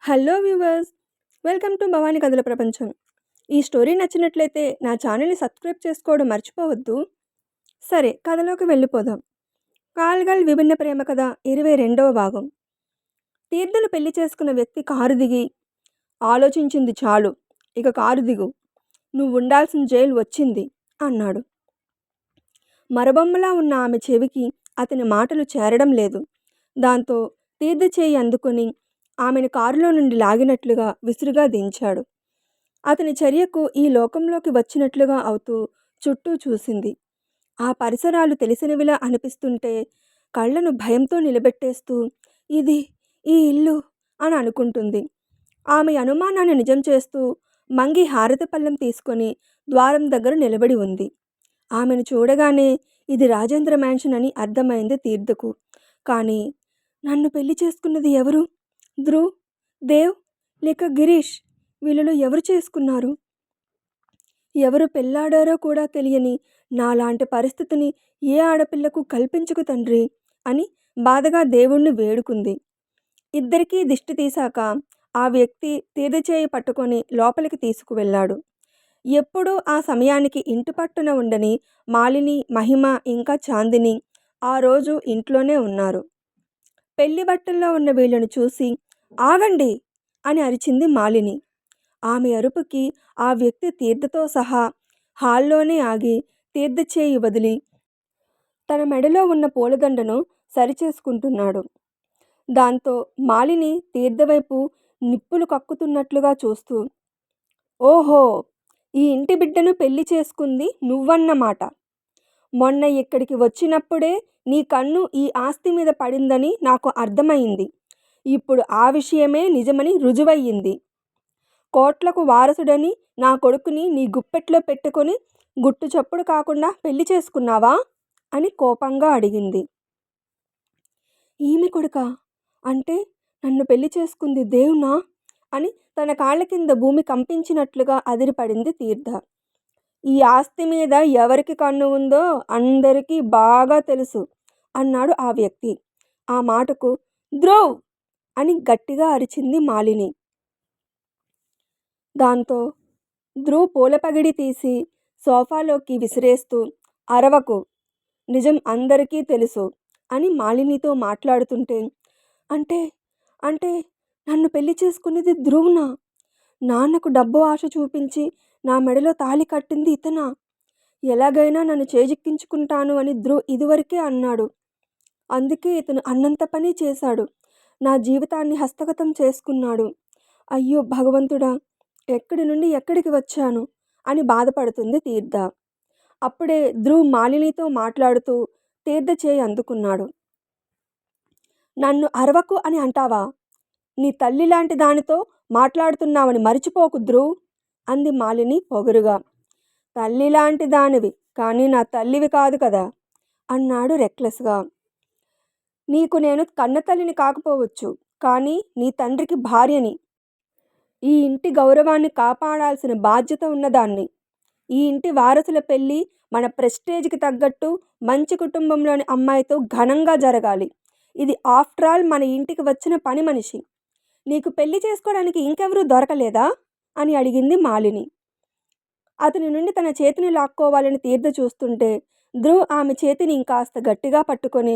Hello viewers, welcome to Bhavani కథల ప్రపంచం. ఈ స్టోరీ నచ్చినట్లయితే నా ఛానల్ని సబ్స్క్రైబ్ చేసుకోవడం మర్చిపోవద్దు. సరే, కథలోకి వెళ్ళిపోదాం. కాల్గల్ విభిన్న ప్రేమ కథ 22వ భాగం. తీర్థను పెళ్లి చేసుకున్న వ్యక్తి కారు దిగి, ఆలోచించింది చాలు, ఇక కారు దిగు, నువ్వు ఉండాల్సిన జైలు వచ్చింది అన్నాడు. మరబొమ్మలా ఉన్న ఆమె చెవికి అతని మాటలు చేరడం లేదు. దాంతో తీర్థ చేయి అందుకొని ఆమెను కారులో నుండి లాగినట్లుగా విసురుగా దించాడు. అతని చర్యకు ఈ లోకంలోకి వచ్చినట్లుగా అవుతూ చుట్టూ చూసింది. ఆ పరిసరాలు తెలిసినవిలా అనిపిస్తుంటే కళ్ళను భయంతో నిలబెట్టేస్తూ ఇది ఈ ఇల్లు అని అనుకుంటుంది. ఆమె అనుమానాన్ని నిజం చేస్తూ మంగి హారతి పళ్ళెం తీసుకొని ద్వారం దగ్గర నిలబడి ఉంది. ఆమెను చూడగానే ఇది రాజేంద్ర మ్యాన్షన్ అని అర్థమైంది తీర్థకు. కానీ నన్ను పెళ్లి చేసుకున్నది ఎవరు? ధ్రువ్, దేవ్ లేక గిరీష్? వీళ్ళలో ఎవరు చేసుకున్నారు? ఎవరు పెళ్ళాడారో కూడా తెలియని నాలాంటి పరిస్థితిని ఏ ఆడపిల్లకు కల్పించుకు తండ్రి అని బాధగా దేవుణ్ణి వేడుకుంది. ఇద్దరికీ దిష్టి తీశాక ఆ వ్యక్తి తీర్థచేయి పట్టుకొని లోపలికి తీసుకువెళ్ళాడు. ఎప్పుడూ ఆ సమయానికి ఇంటి పట్టున ఉండని మాలిని, మహిమ ఇంకా చాందిని ఆ రోజు ఇంట్లోనే ఉన్నారు. పెళ్లి బట్టల్లో ఉన్న వీళ్ళను చూసి ఆగండి అని అరిచింది మాలిని. ఆమె అరుపుకి ఆ వ్యక్తి తీర్థతో సహా హాల్లోనే ఆగి తీర్థ చేయి వదిలి తన మెడలో ఉన్న పూలదండను సరిచేసుకుంటున్నాడు. దాంతో మాలిని తీర్థవైపు నిప్పులు కక్కుతున్నట్లుగా చూస్తూ, ఓహో, ఈ ఇంటి బిడ్డను పెళ్లి చేసుకుంది నువ్వన్నమాట. మొన్న ఇక్కడికి వచ్చినప్పుడే నీ కన్ను ఈ ఆస్తి మీద పడిందని నాకు అర్థమైంది. ఇప్పుడు ఆ విషయమే నిజమని రుజువయ్యింది. కోట్లకు వారసుడని నా కొడుకుని నీ గుప్పెట్లో పెట్టుకొని గుట్టు చప్పుడు కాకుండా పెళ్లి చేసుకున్నావా అని కోపంగా అడిగింది. ఈమె కొడుకా? అంటే నన్ను పెళ్లి చేసుకుంది దేవునా అని తన కాళ్ళ కింద భూమి కంపించినట్లుగా అదిరిపడింది తీర్థ. ఈ ఆస్తి మీద ఎవరికి కన్ను ఉందో అందరికీ బాగా తెలుసు అన్నాడు ఆ వ్యక్తి. ఆ మాటకు ధ్రువ్ అని గట్టిగా అరిచింది మాలిని. దాంతో ధ్రువ్ పూలపగిడి తీసి సోఫాలోకి విసిరేస్తూ, అరవకు, నిజం అందరికీ తెలుసు అని మాలినితో మాట్లాడుతుంటే, అంటే అంటే నన్ను పెళ్లి చేసుకునేది ధ్రువ్నా? నాన్నకు డబ్బు ఆశ చూపించి నా మెడలో తాళి కట్టింది ఇతనా? ఎలాగైనా నన్ను చేజిక్కించుకుంటాను అని ధ్రువ్ ఇదివరకే అన్నాడు. అందుకే ఇతను అన్నంత పని చేశాడు. నా జీవితాన్ని హస్తగతం చేసుకున్నాడు. అయ్యో భగవంతుడా, ఎక్కడి నుండి ఎక్కడికి వచ్చాను అని బాధపడుతుంది తీర్థ. అప్పుడే ధ్రువ్ మాలినితో మాట్లాడుతూ తీర్థ చేయి అందుకున్నాడు. నన్ను అరవకు అని అంటావా? నీ తల్లి లాంటి దానితో మాట్లాడుతున్నావని మరిచిపోకు ధ్రువ్ అంది మాలిని పొగరుగా. తల్లి లాంటి దానివి, కానీ నా తల్లివి కాదు కదా అన్నాడు రెక్లెస్గా. నీకు నేను కన్నతల్లిని కాకపోవచ్చు, కానీ నీ తండ్రికి భార్యని. ఈ ఇంటి గౌరవాన్ని కాపాడాల్సిన బాధ్యత ఉన్నదాన్ని. ఈ ఇంటి వారసుల పెళ్ళి మన ప్రెస్టేజ్కి తగ్గట్టు మంచి కుటుంబంలోని అమ్మాయితో ఘనంగా జరగాలి. ఇది ఆఫ్టర్ ఆల్ మన ఇంటికి వచ్చిన పని మనిషి. నీకు పెళ్లి చేసుకోవడానికి ఇంకెవరూ దొరకలేదా అని అడిగింది మాలిని. అతని నుండి తన చేతిని లాక్కోవాలని తీర్థ చూస్తుంటే ధ్రువ్ ఆమె చేతిని ఇంకాస్త గట్టిగా పట్టుకొని,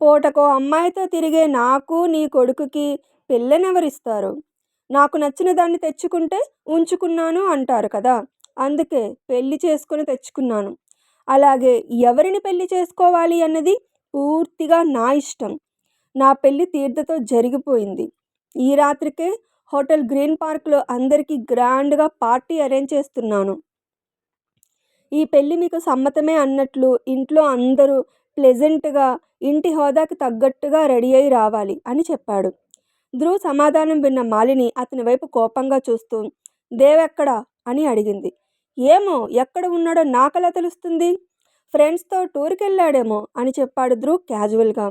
పూటకో అమ్మాయితో తిరిగే నాకు నీ కొడుకుకి పిల్లనెవరిస్తారు? నాకు నచ్చిన దాన్ని తెచ్చుకుంటే ఉంచుకున్నాను అంటారు కదా, అందుకే పెళ్లి చేసుకుని తెచ్చుకున్నాను. అలాగే ఎవరిని పెళ్లి చేసుకోవాలి అన్నది పూర్తిగా నా ఇష్టం. నా పెళ్లి తీర్థతో జరిగిపోయింది. ఈ రాత్రికే హోటల్ గ్రీన్ పార్క్లో అందరికీ గ్రాండ్గా పార్టీ అరేంజ్ చేస్తున్నాను. ఈ పెళ్లి మీకు సమ్మతమే అన్నట్లు ఇంట్లో అందరూ ప్లెజెంట్గా ఇంటి హోదాకి తగ్గట్టుగా రెడీ అయి రావాలి అని చెప్పాడు. ధ్రువ్ సమాధానం విన్న మాలిని అతని వైపు కోపంగా చూస్తూ, దేవెక్కడా అని అడిగింది. ఏమో, ఎక్కడ ఉన్నాడో నాకెలా తెలుస్తుంది? ఫ్రెండ్స్తో టూర్కి వెళ్ళాడేమో అని చెప్పాడు ధ్రువ్ క్యాజువల్గా.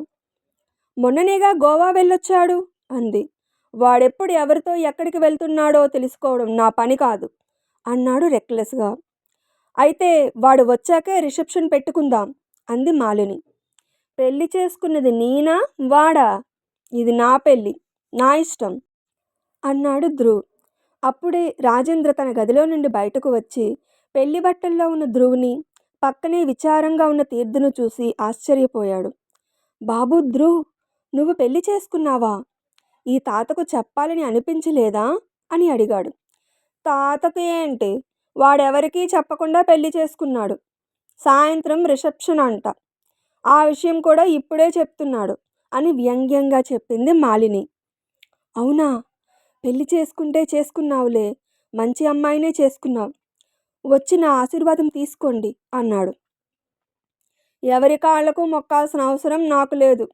మొన్ననేగా గోవా వెళ్ళొచ్చాడు అంది. వాడెప్పుడు ఎవరితో ఎక్కడికి వెళ్తున్నాడో తెలుసుకోవడం నా పని కాదు అన్నాడు రెక్లెస్గా. అయితే వాడు వచ్చాకే రిసెప్షన్ పెట్టుకుందాం అంది మాలిని. పెళ్లి చేసుకున్నది నేనా వాడా? ఇది నా పెళ్ళి, నా ఇష్టం. అన్నాడు ధ్రువ్. అప్పుడే రాజేంద్ర తన గదిలో నుండి బయటకు వచ్చి పెళ్లి బట్టల్లో ఉన్న ధ్రువుని, పక్కనే విచారంగా ఉన్న తీర్థను చూసి ఆశ్చర్యపోయాడు. బాబూ ధ్రువ్, నువ్వు పెళ్లి చేసుకున్నావా? ఈ తాతకు చెప్పాలని అనిపించలేదా అని అడిగాడు. తాతకు ఏంటి, వాడెవరికీ చెప్పకుండా పెళ్లి చేసుకున్నాడు. సాయంత్రం రిసెప్షన్ అంట, ఆ విషయం కూడా ఇప్పుడే చెప్తున్నాడు అని వ్యంగ్యంగా చెప్పింది మాలిని. అవునా, పెళ్లి చేసుకుంటే చేసుకున్నావులే, మంచి అమ్మాయినే చేసుకున్నావు. వచ్చి నా ఆశీర్వాదం తీసుకోండి అన్నాడు. ఎవరి కాళ్లకు మొక్కాల్సిన అవసరం నాకు లేదు,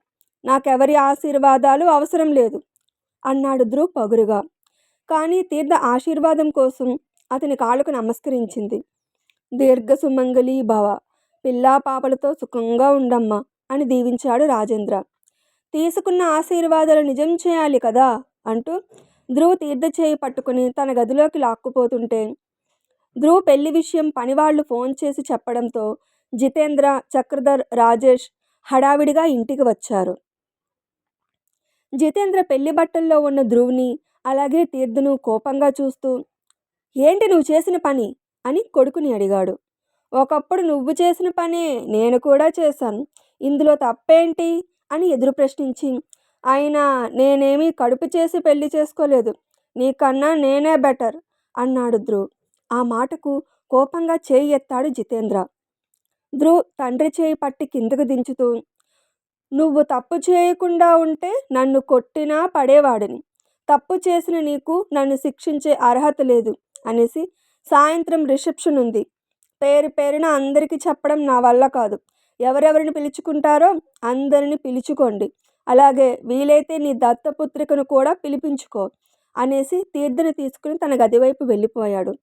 నాకెవరి ఆశీర్వాదాలు అవసరం లేదు అన్నాడు ధ్రువ్ పగురుగా. కానీ తీర్థ ఆశీర్వాదం కోసం అతని కాళ్ళకు నమస్కరించింది. దీర్ఘ సుమంగళీ భవ, పిల్లా పాపలతో సుఖంగా ఉండమ్మా అని దీవించాడు రాజేంద్ర. తీసుకున్న ఆశీర్వాదాలు నిజం చేయాలి కదా అంటూ ధ్రువ్ తీర్థ చేయి పట్టుకుని తన గదిలోకి లాక్కుపోతుంటే ధ్రువ్ పెళ్లి విషయం పనివాళ్లు ఫోన్ చేసి చెప్పడంతో జితేంద్ర, చక్రధర్, రాజేష్ హడావిడిగా ఇంటికి వచ్చారు. జితేంద్ర పెళ్లి బట్టల్లో ఉన్న ధ్రువ్ని అలాగే తీర్థను కోపంగా చూస్తూ, ఏంటి నువ్వు చేసిన పని అని కొడుకుని అడిగాడు. ఒకప్పుడు నువ్వు చేసిన పనే నేను కూడా చేశాను, ఇందులో తప్పేంటి అని ఎదురు ప్రశ్నించి, అయినా నేనేమీ కడుపు చేసి పెళ్లి చేసుకోలేదు, నీకన్నా నేనే బెటర్ అన్నాడు ధ్రువ్. ఆ మాటకు కోపంగా చేయి ఎత్తాడు జితేంద్ర. ధ్రువ్ తండ్రి చేయి పట్టి కిందకు దించుతూ, నువ్వు తప్పు చేయకుండా ఉంటే నన్ను కొట్టినా పడేవాడిని, తప్పు చేసిన నీకు నన్ను శిక్షించే అర్హత లేదు అనేసి, సాయంత్రం రిసెప్షన్ ఉంది, పేరు పేరున అందరికీ చెప్పడం నా వల్ల కాదు, ఎవరెవరిని పిలుచుకుంటారో అందరిని పిలుచుకోండి, అలాగే వీలైతే నీ దత్తపుత్రికను కూడా పిలిపించుకో అనేసి తీర్థను తీసుకుని తన గదివైపు వెళ్ళిపోయాడు.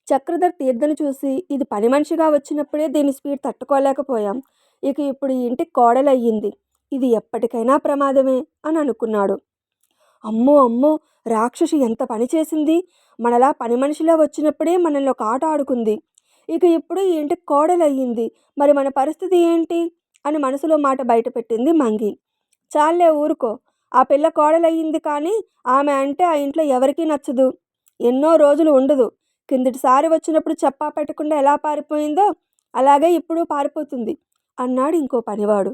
చక్రధర్ తీర్థను చూసి, ఇది పని మనిషిగా వచ్చినప్పుడే దీని స్పీడ్ తట్టుకోలేకపోయాం, ఇక ఇప్పుడు ఈ ఇంటికి కోడలయ్యింది, ఇది ఎప్పటికైనా ప్రమాదమే అని అనుకున్నాడు. అమ్మో అమ్మో, రాక్షసి ఎంత పని చేసింది, మనలా పని మనిషిలా వచ్చినప్పుడే మనల్ని ఒక ఆట ఆడుకుంది, ఇక ఇప్పుడు ఈ ఇంటికి కోడలయ్యింది, మరి మన పరిస్థితి ఏంటి అని మనసులో మాట బయటపెట్టింది మంగి. చాలే ఊరుకో, ఆ పిల్ల కోడలయ్యింది కానీ ఆమె అంటే ఆ ఇంట్లో ఎవరికీ నచ్చదు, ఎన్నో రోజులు ఉండదు, కిందటిసారి వచ్చినప్పుడు చెప్పా పెట్టకుండా ఎలా పారిపోయిందో అలాగే ఇప్పుడు పారిపోతుంది అన్నాడు ఇంకో పనివాడు.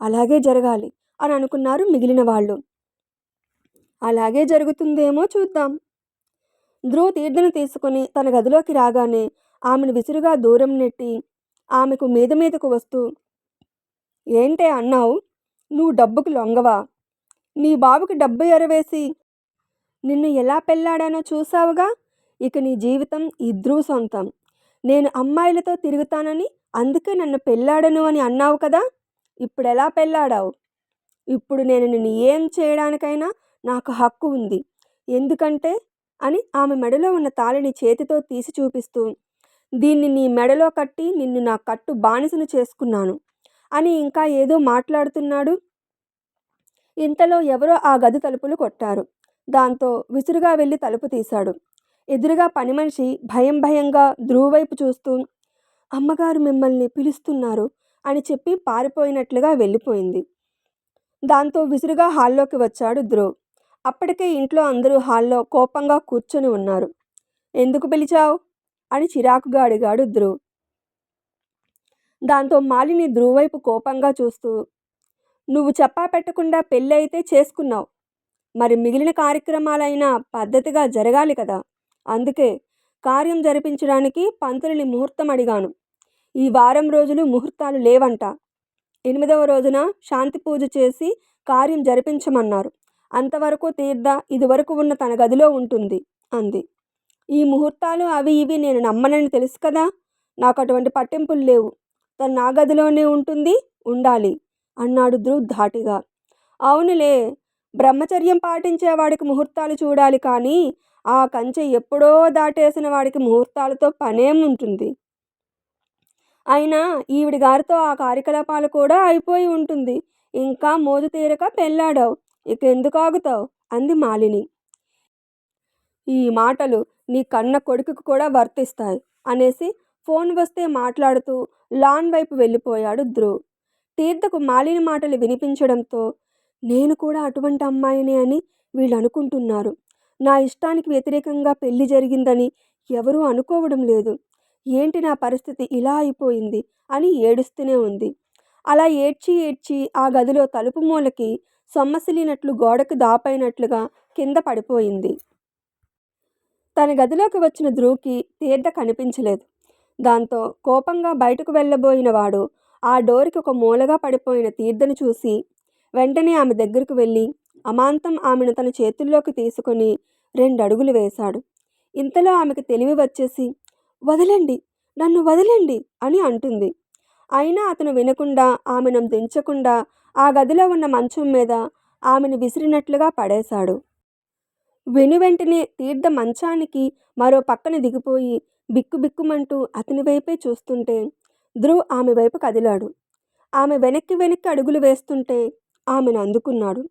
అలాగే జరగాలి అని అనుకున్నారు మిగిలిన వాళ్ళు. అలాగే జరుగుతుందేమో చూద్దాం. ధ్రువ్ తీర్థను తీసుకుని తన గదిలోకి రాగానే ఆమెను విసురుగా దూరం నెట్టి ఆమెకు మీద మీదకు వస్తూ, ఏంటే అన్నావు, నువ్వు డబ్బుకు లొంగవా, నీ బాబుకి డబ్బు ఎరవేసి నిన్ను ఎలా పెళ్ళాడానో చూసావుగా, ఇక నీ జీవితం ఈ ధ్రువ్ సొంతం, నేను అమ్మాయిలతో తిరుగుతానని అందుకే నన్ను పెళ్ళాడను అని అన్నావు కదా, ఇప్పుడు ఎలా పెళ్ళాడావు, ఇప్పుడు నేను నిన్ను ఏం చేయడానికైనా నాకు హక్కు ఉంది, ఎందుకంటే అని ఆమె మెడలో ఉన్న తాళిని చేతితో తీసి చూపిస్తూ, దీన్ని నీ మెడలో కట్టి నిన్ను నా కట్టు బానిసను చేసుకున్నాను అని ఇంకా ఏదో మాట్లాడుతున్నాడు. ఇంతలో ఎవరో ఆ గది తలుపులు కొట్టారు. దాంతో విసురుగా వెళ్ళి తలుపు తీశాడు. ఎదురుగా పని మనిషి భయం భయంగా ధ్రువ్ వైపు చూస్తూ, అమ్మగారు మిమ్మల్ని పిలుస్తున్నారు అని చెప్పి పారిపోయినట్లుగా వెళ్ళిపోయింది. దాంతో విసురుగా హాల్లోకి వచ్చాడు ధ్రువ్. అప్పటికే ఇంట్లో అందరూ హాల్లో కోపంగా కూర్చొని ఉన్నారు. ఎందుకు పిలిచావు అని చిరాకుగా అడిగాడు ధ్రువ్. దాంతో మాలిని ధ్రువ్ వైపు కోపంగా చూస్తూ, నువ్వు చెప్పా పెట్టకుండా పెళ్ళి అయితే చేసుకున్నావు, మరి మిగిలిన కార్యక్రమాలైనా పద్ధతిగా జరగాలి కదా, అందుకే కార్యం జరిపించడానికి పంతులని ముహూర్తం అడిగాను, ఈ వారం రోజులు ముహూర్తాలు లేవంట, 8వ రోజున శాంతి పూజ చేసి కార్యం జరిపించమన్నారు, అంతవరకు తీర్థ ఇదివరకు ఉన్న తన గదిలో ఉంటుంది అంది. ఈ ముహూర్తాలు అవి ఇవి నేను నమ్మనని తెలుసు కదా, నాకు అటువంటి పట్టింపులు లేవు, తను నా గదిలోనే ఉంటుంది, ఉండాలి అన్నాడు ధ్రువ్ ధాటిగా. అవునులే, బ్రహ్మచర్యం పాటించే వాడికి ముహూర్తాలు చూడాలి కానీ ఆ కంచె ఎప్పుడో దాటేసిన వాడికి ముహూర్తాలతో పనేముంటుంది, అయినా ఈవిడి గారితో ఆ కార్యకలాపాలు కూడా అయిపోయి ఉంటుంది, ఇంకా మోజు తీరక పెళ్ళాడావు, ఇక ఎందుకు ఆగుతావు అంది మాలిని. ఈ మాటలు నీ కన్న కొడుకుకు కూడా వర్తిస్తాయి అనేసి ఫోన్ వస్తే మాట్లాడుతూ లాన్ వైపు వెళ్ళిపోయాడు ధ్రువ్. తీర్థకు మాలిని మాటలు వినిపించడంతో, నేను కూడా అటువంటి అమ్మాయిని అని వీళ్ళనుకుంటున్నారు. నా ఇష్టానికి వ్యతిరేకంగా పెళ్లి జరిగిందని ఎవరూ అనుకోవడం లేదు. ఏంటి నా పరిస్థితి ఇలా అయిపోయింది అని ఏడుస్తూనే ఉంది. అలా ఏడ్చి ఏడ్చి ఆ గదిలో తలుపు మూలకి సొమ్మసిల్లినట్లు గోడకు దాపైనట్లుగా కింద పడిపోయింది. తన గదిలోకి వచ్చిన ధ్రువ్‌కి తీర్థ కనిపించలేదు. దాంతో కోపంగా బయటకు వెళ్ళబోయిన వాడు ఆ డోర్‌కి ఒక మూలగా పడిపోయిన తీర్థని చూసి వెంటనే ఆమె దగ్గరకు వెళ్ళి అమాంతం ఆమెను తన చేతుల్లోకి తీసుకొని 2 అడుగులు వేశాడు. ఇంతలో ఆమెకు తెలివి వచ్చేసి "వదలండి! నన్ను వదలండి!" అని అంటుంది. అయినా అతను వినకుండా ఆమెను దించకుండా ఆ గదిలో ఉన్న మంచం మీద ఆమెను విసిరినట్లుగా పడేశాడు. వెనువెంటనే తీర్థ మంచానికి మరో పక్కన దిగిపోయి బిక్కుబిక్కుమంటూ అతని వైపే చూస్తుంటే ధ్రువ్ ఆమె వైపు కదిలాడు. ఆమె వెనక్కి వెనక్కి అడుగులు వేస్తుంటే ఆమెను అందుకున్నాడు.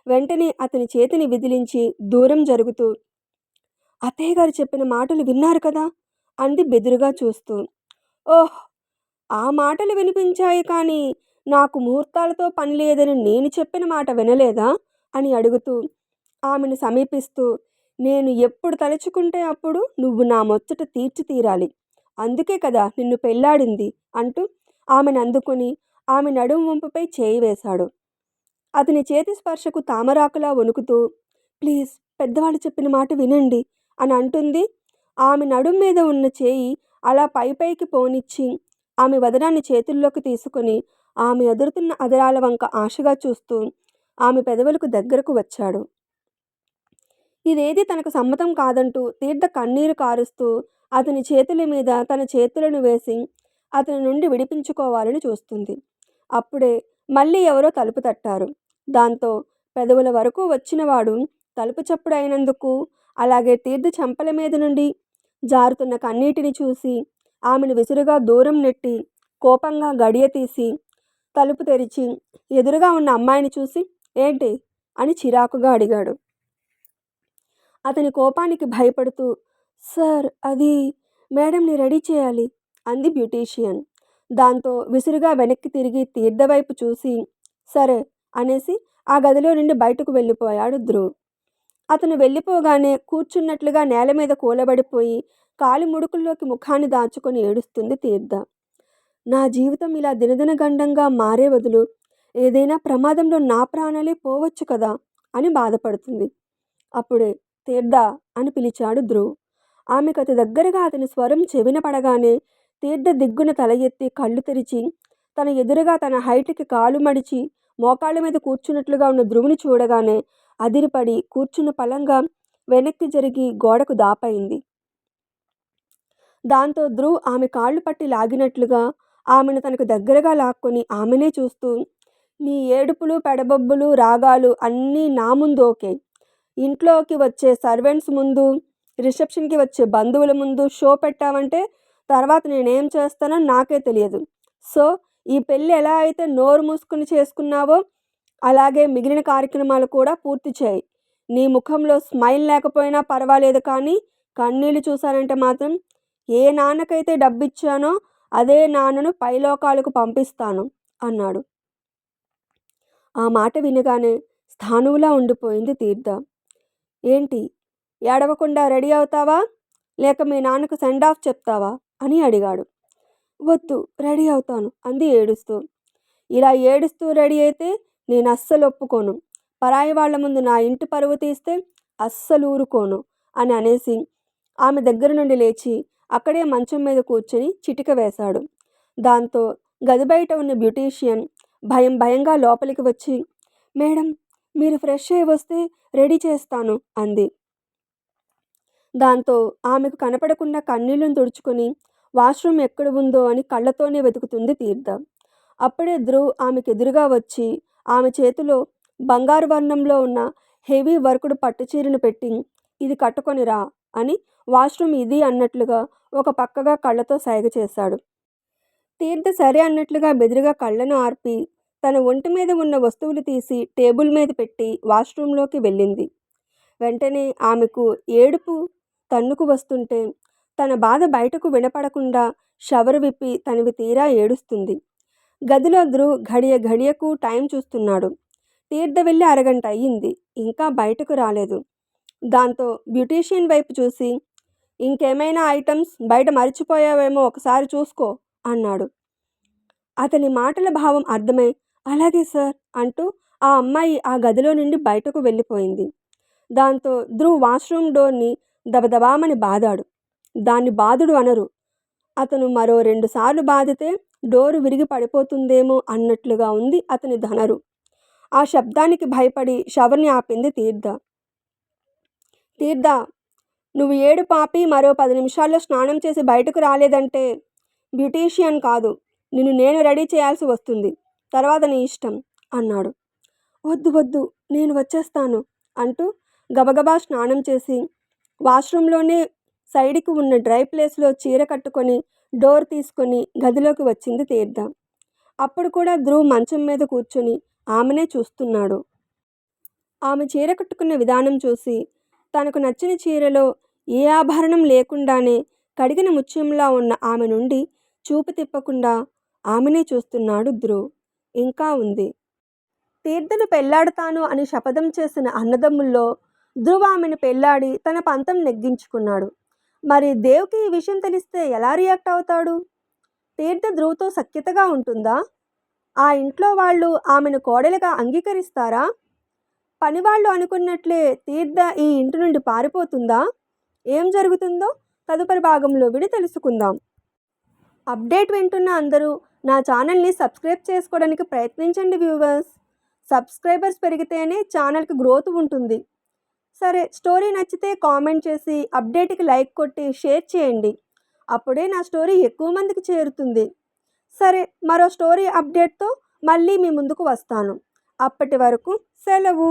వెంటనే అతని చేతిని విదిలించి దూరం జరుగుతూ అత్తయ్యగారు చెప్పిన మాటలు విన్నారు కదా అంది బెదురుగా చూస్తూ. ఓహ్! ఆ మాటలు వినిపించాయి కానీ నాకు ముహూర్తాలతో పని లేదని నేను చెప్పిన మాట వినలేదా అని అడుగుతూ ఆమెను సమీపిస్తూ నేను ఎప్పుడు తలుచుకుంటే అప్పుడు నువ్వు నా ముచ్చట తీర్చి తీరాలి. అందుకే కదా నిన్ను పెళ్లాడింది అంటూ ఆమెను అందుకొని ఆమె నడుం వంపుపై చేయి వేశాడు. అతని చేతి స్పర్శకు తామరాకులా వణుకుతూ ప్లీజ్ పెద్దవాళ్ళు చెప్పిన మాట వినండి అని అంటుంది. ఆమె నడుం మీద ఉన్న చేయి అలా పైపైకి పోనిచ్చి ఆమె వదనాన్ని చేతుల్లోకి తీసుకొని ఆమె ఎదురుతున్న అదరాల వంక ఆశగా చూస్తూ ఆమె పెదవులకు దగ్గరకు వచ్చాడు. ఇదేది తనకు సమ్మతం కాదంటూ తీర్థ కన్నీరు కారుస్తూ అతని చేతుల మీద తన చేతులను వేసి అతని నుండి విడిపించుకోవాలని చూస్తుంది. అప్పుడే మళ్ళీ ఎవరో తలుపు తట్టారు. దాంతో పెదవుల వరకు వచ్చినవాడు తలుపు చప్పుడు అయినందుకు అలాగే తీర్థ చెంపల మీద నుండి జారుతున్న కన్నీటిని చూసి ఆమెను విసురుగా దూరం నెట్టి కోపంగా గడియ తీసి తలుపు తెరిచి ఎదురుగా ఉన్న అమ్మాయిని చూసి ఏంటి అని చిరాకుగా అడిగాడు. అతని కోపానికి భయపడుతూ సార్ అది మేడంని రెడీ చేయాలి అంది బ్యూటీషియన్. దాంతో విసురుగా వెనక్కి తిరిగి తీర్థ వైపు చూసి సరే అనేసి ఆ గదిలో నుండి బయటకు వెళ్ళిపోయాడు ధ్రువ్. అతను వెళ్ళిపోగానే కూర్చున్నట్లుగా నేల మీద కూలబడిపోయి కాలి ముడుకుల్లోకి ముఖాన్ని దాచుకొని ఏడుస్తుంది తీర్థ. నా జీవితం ఇలా దినదిన గండంగా మారే బదులు ఏదైనా ప్రమాదంలో నా ప్రాణాలే పోవచ్చు కదా అని బాధపడుతుంది. అప్పుడే తీర్థ అని పిలిచాడు ధ్రువ్. ఆమెకు అతి దగ్గరగా అతని స్వరం చెవిన పడగానే తీర్థ దిగ్గున తల ఎత్తి కళ్ళు తెరిచి తన ఎదురుగా తన హైట్కి కాలు మడిచి మోకాళ్ళ మీద కూర్చున్నట్లుగా ఉన్న ధ్రువుని చూడగానే అదిరిపడి కూర్చున్న పలంగా వెనక్కి జరిగి గోడకు దాపైంది. దాంతో ధ్రువ్ ఆమె కాళ్ళు పట్టి లాగినట్లుగా ఆమెను తనకు దగ్గరగా లాక్కొని ఆమెనే చూస్తూ నీ ఏడుపులు పెడబొబ్బులు రాగాలు అన్నీ నా ముందు ఓకే, ఇంట్లోకి వచ్చే సర్వెంట్స్ ముందు రిసెప్షన్కి వచ్చే బంధువుల ముందు షో పెట్టావంటే తర్వాత నేనేం చేస్తానో నాకే తెలియదు. సో ఈ పెళ్ళి ఎలా అయితే నోరు మూసుకుని చేసుకున్నావో అలాగే మిగిలిన కార్యక్రమాలు కూడా పూర్తి చేయి. నీ ముఖంలో స్మైల్ లేకపోయినా పర్వాలేదు కానీ కన్నీళ్లు చూశానంటే మాత్రం ఏ నాన్నకైతే డబ్బిచ్చానో అదే నాన్నను పైలోకాలకు పంపిస్తాను అన్నాడు. ఆ మాట వినగానే స్థాణువులా ఉండిపోయింది తీర్థ. ఏంటి ఏడవకుండా రెడీ అవుతావా లేక మీ నాన్నకు సెండ్ ఆఫ్ చెప్తావా అని అడిగాడు. వద్దు రెడీ అవుతాను అంది ఏడుస్తూ. ఇలా ఏడుస్తూ రెడీ అయితే నేను అస్సలు ఒప్పుకోను, పరాయి వాళ్ళ ముందు నా ఇంటి పరువు తీస్తే అస్సలు ఊరుకోను అని అనేసి ఆమె దగ్గర నుండి లేచి అక్కడే మంచం మీద కూర్చొని చిటిక వేశాడు. దాంతో గది బయట ఉన్న బ్యూటీషియన్ భయం భయంగా లోపలికి వచ్చి మేడం మీరు ఫ్రెష్ అయి వస్తే రెడీ చేస్తాను అంది. దాంతో ఆమెకు కనపడకుండా కన్నీళ్లను తుడుచుకొని వాష్రూమ్ ఎక్కడ ఉందో అని కళ్ళతోనే వెతుకుతుంది తీర్థ. అప్పుడే ధ్రువ్ ఆమెకు ఎదురుగా వచ్చి ఆమె చేతిలో బంగారు వర్ణంలో ఉన్న హెవీ వర్కుడు పట్టుచీరను పెట్టి ఇది కట్టుకొని రా అని వాష్రూమ్ ఇది అన్నట్లుగా ఒక పక్కగా కళ్ళతో సైగ చేశాడు. తీర్థ సరే అన్నట్లుగా బెదురుగా కళ్ళను ఆర్పి తన ఒంటి మీద ఉన్న వస్తువులు తీసి టేబుల్ మీద పెట్టి వాష్రూంలోకి వెళ్ళింది. వెంటనే ఆమెకు ఏడుపు తన్నుకు వస్తుంటే తన బాధ బయటకు వినపడకుండా షవరు విప్పి తనివి తీరా ఏడుస్తుంది. గదిలో ధ్రువ్ ఘడియ ఘడియకు టైం చూస్తున్నాడు. తీర్థ వెళ్ళి అరగంట అయ్యింది. ఇంకా బయటకు రాలేదు. దాంతో బ్యూటీషియన్ వైపు చూసి, ఇంకేమైనా ఐటమ్స్ బయట మర్చిపోయావేమో ఒకసారి చూసుకో అన్నాడు. అతని మాటల భావం అర్థమై, అలాగే సార్ అంటూ ఆ అమ్మాయి ఆ గదిలో నుండి బయటకు వెళ్ళిపోయింది. దాంతో ధ్రువ్ వాష్రూమ్ డోర్ని దబదబామని బాదాడు. దాన్ని బాదుడు అనరు. అతను మరో 2 సార్లు బాదితే డోరు విరిగి పడిపోతుందేమో అన్నట్లుగా ఉంది అతని ధనరు. ఆ శబ్దానికి భయపడి షవర్ని ఆపింది తీర్థ. తీర్థ, నువ్వు ఏడు పాపి మరో 10 నిమిషాల్లో స్నానం చేసి బయటకు రాలేదంటే బ్యూటీషియన్ కాదు, నిన్ను నేను రెడీ చేయాల్సి వస్తుంది. తర్వాత నీ ఇష్టం అన్నాడు. వద్దు వద్దు, నేను వచ్చేస్తాను అంటూ గబగబా స్నానం చేసి వాష్రూమ్లోనే సైడ్కి ఉన్న డ్రై ప్లేస్లో చీర కట్టుకొని డోర్ తీసుకొని గదిలోకి వచ్చింది తీర్థ. అప్పుడు కూడా ధ్రువ్ మంచం మీద కూర్చొని ఆమెనే చూస్తున్నాడు. ఆమె చీర కట్టుకున్న విధానం చూసి తనకు నచ్చిన చీరలో ఏ ఆభరణం లేకుండానే కడిగిన ముత్యంలా ఉన్న ఆమె నుండి చూపు తిప్పకుండా ఆమెనే చూస్తున్నాడు ధ్రువ్. ఇంకా ఉంది. తీర్థను పెళ్లాడతాను అని శపథం చేసిన అన్నదమ్ముల్లో ధ్రువ్ ఆమెను పెళ్లాడి తన పంతం నెగ్గించుకున్నాడు. మరి దేవ్కి ఈ విషయం తెలిస్తే ఎలా రియాక్ట్ అవుతాడు? తీర్థ ధ్రువ్తో సఖ్యతగా ఉంటుందా? ఆ ఇంట్లో వాళ్ళు ఆమెను కోడలిగా అంగీకరిస్తారా? పనివాళ్ళు అనుకున్నట్లే తీర్థ ఈ ఇంటి నుండి పారిపోతుందా? ఏం జరుగుతుందో తదుపరి భాగంలో విని తెలుసుకుందాం. అప్డేట్ వింటున్న అందరూ నా ఛానల్ని సబ్స్క్రైబ్ చేసుకోవడానికి ప్రయత్నించండి వ్యూవర్స్. సబ్స్క్రైబర్స్ పెరిగితేనే ఛానల్కి గ్రోత్ ఉంటుంది. సరే, స్టోరీ నచ్చితే కామెంట్ చేసి అప్డేట్కి లైక్ కొట్టి షేర్ చేయండి. అప్పుడే నా స్టోరీ ఎక్కువ మందికి చేరుతుంది. సరే, మరో స్టోరీ అప్డేట్తో మళ్ళీ మీ ముందుకు వస్తాను. అప్పటి వరకు సెలవు.